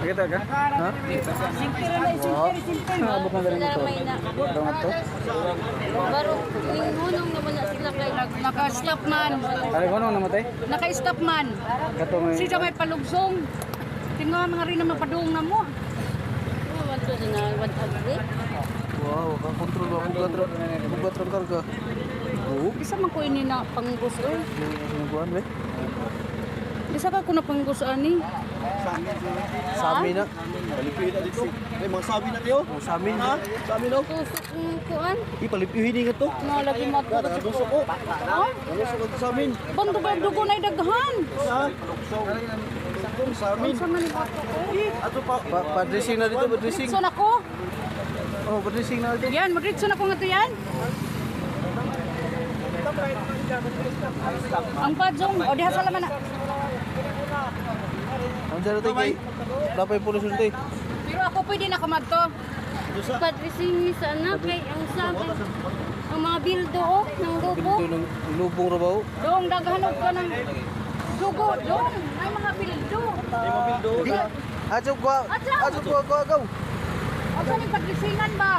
Nakita ka? Ha? Abot na galing ito. Barong ito? Baro, hunong naman na sila kay Naka-stop man. Ay, kung anong namatay? Naka-stop man. Kato may... Siya may palugsong. Tingnan nga rin na mapadung na mo. wanto na agri. Wow, kakontrol ba? Bugat rin karga. Oo. Bisa man ko ini na panggusoy. Sinubuan ba? Bisa ka ko na panggusoan ni. Sami na. Palipihin na dito. May mga sabi na tayo. Oh, sami Ha? na. Sabi no? Tusok ng kuan. Ipalipihin nga to. No lagi mo to. Kada gusto ko. Oh, Gusto ko sa amin. bando ba dugo na daghan. Ha? Sakong sa amin. Sa man ni bato ko. Ato pa. Pa-dressing na dito, pa-dressing. So nako. Oh, pa-dressing na dito. Yan, madritso na ko nga to yan. Ang padzong, o diha sa laman na. Ang dyan natin kay... Dapat yung pulis natin. Pero ako pwede na kumadto. Padrising sa anak kay ang sabi. Ang mga bildo oh, ng lubo. Pinto ng lubong rabaw. Dong, daghanod ka ng dugo. Dong, ay mga bildo. Acho kwa! Acho kwa! Go! Asa ni pagkisingan ba?